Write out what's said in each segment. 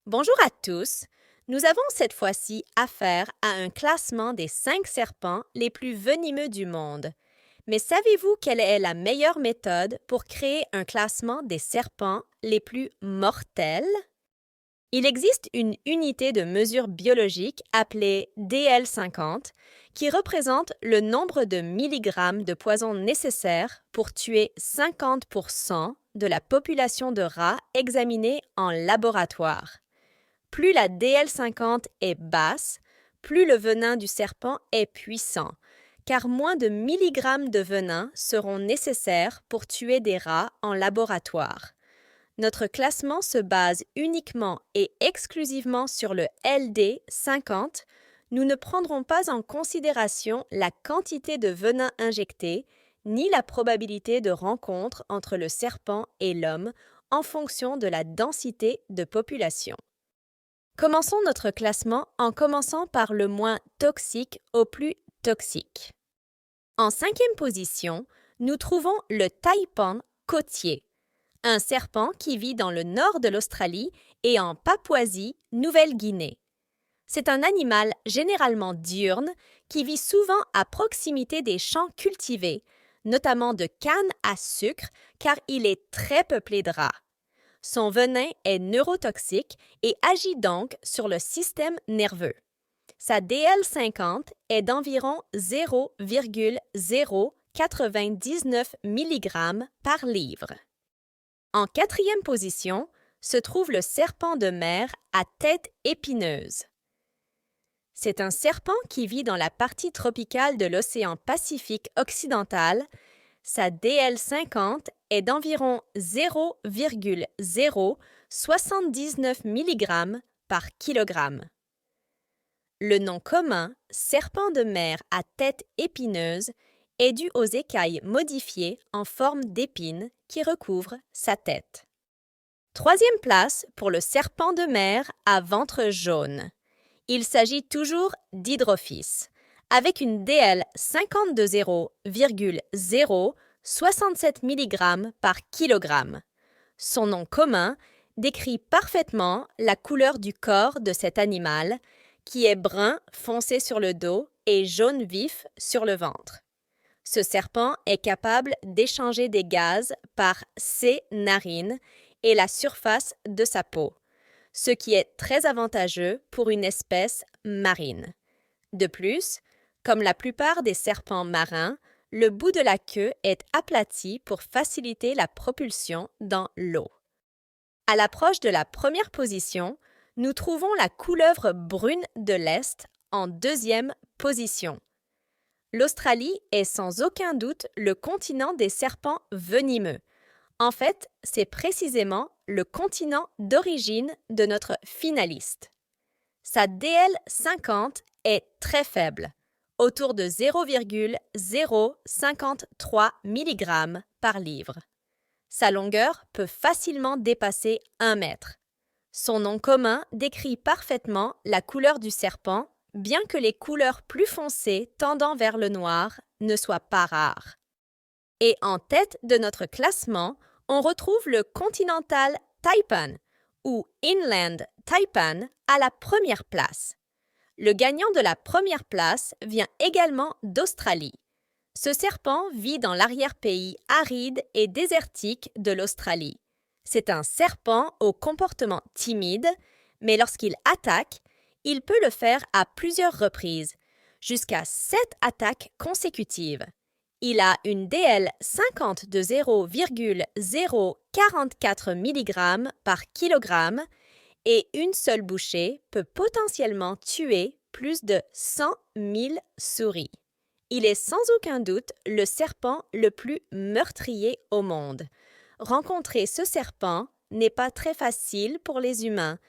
Bonjour à tous. Nous avons cette fois-ci affaire à un classement des 5 serpents les plus venimeux du monde. Mais savez-vous quelle est la meilleure méthode pour créer un classement des serpents les plus mortels? Il existe une unité de mesure biologique appelée DL50 qui représente le nombre de milligrammes de poison nécessaire pour tuer 50% de la population de rats examinée en laboratoire. Plus la DL50 est basse, plus le venin du serpent est puissant, car moins de milligrammes de venin seront nécessaires pour tuer des rats en laboratoire. Notre classement se base uniquement et exclusivement sur le LD50. Nous ne prendrons pas en considération la quantité de venin injecté, ni la probabilité de rencontre entre le serpent et l'homme en fonction de la densité de population. Commençons notre classement en commençant par le moins toxique au plus toxique. En 5e position, nous trouvons le taipan côtier, un serpent qui vit dans le nord de l'Australie et en Papouasie-Nouvelle-Guinée. C'est un animal généralement diurne qui vit souvent à proximité des champs cultivés, notamment de canne à sucre, car il est très peuplé de rats. Son venin est neurotoxique et agit donc sur le système nerveux. Sa DL50 est d'environ 0,099 mg par livre. En 4e position se trouve le serpent de mer à tête épineuse. C'est un serpent qui vit dans la partie tropicale de l'océan Pacifique occidental. Sa DL50 est d'environ 0,079 mg par kilogramme. Le nom commun, serpent de mer à tête épineuse, est dû aux écailles modifiées en forme d'épines qui recouvrent sa tête. 3e place pour le serpent de mer à ventre jaune. Il s'agit toujours d'Hydrophis, avec une DL50 de 0,067 mg par kilogramme. Son nom commun décrit parfaitement la couleur du corps de cet animal, qui est brun foncé sur le dos et jaune vif sur le ventre. Ce serpent est capable d'échanger des gaz par ses narines et la surface de sa peau, ce qui est très avantageux pour une espèce marine. De plus, comme la plupart des serpents marins, le bout de la queue est aplati pour faciliter la propulsion dans l'eau. À l'approche de la première position, nous trouvons la couleuvre brune de l'Est en 2e position. L'Australie est sans aucun doute le continent des serpents venimeux. En fait, c'est précisément le continent d'origine de notre finaliste. Sa DL50 est très faible, autour de 0,053 mg par livre. Sa longueur peut facilement dépasser 1 mètre. Son nom commun décrit parfaitement la couleur du serpent, bien que les couleurs plus foncées tendant vers le noir ne soient pas rares. Et en tête de notre classement, on retrouve le continental taipan ou inland taipan à la première place. Le gagnant de la première place vient également d'Australie. Ce serpent vit dans l'arrière-pays aride et désertique de l'Australie. C'est un serpent au comportement timide, mais lorsqu'il attaque, il peut le faire à plusieurs reprises, jusqu'à 7 attaques consécutives. Il a une DL50 de 0,044 mg par kilogramme et une seule bouchée peut potentiellement tuer plus de 100 000 souris. Il est sans aucun doute le serpent le plus meurtrier au monde. Rencontrer ce serpent n'est pas très facile pour les humains.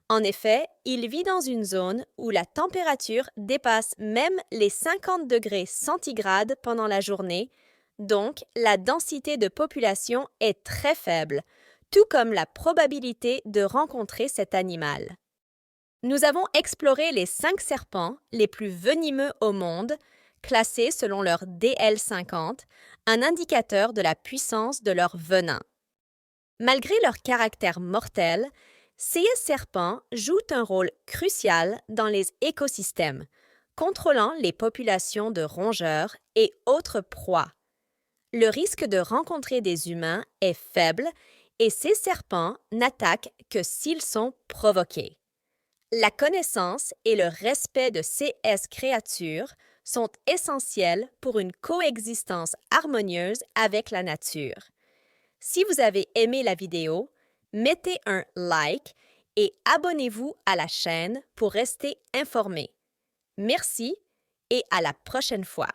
En effet, il vit dans une zone où la température dépasse même les 50 degrés centigrades pendant la journée, donc la densité de population est très faible, tout comme la probabilité de rencontrer cet animal. Nous avons exploré les 5 serpents les plus venimeux au monde, classés selon leur DL50, un indicateur de la puissance de leur venin. Malgré leur caractère mortel, Ces serpents jouent un rôle crucial dans les écosystèmes, contrôlant les populations de rongeurs et autres proies. Le risque de rencontrer des humains est faible et ces serpents n'attaquent que s'ils sont provoqués. La connaissance et le respect de ces créatures sont essentiels pour une coexistence harmonieuse avec la nature. Si vous avez aimé la vidéo, mettez un like et abonnez-vous à la chaîne pour rester informé. Merci et à la prochaine fois.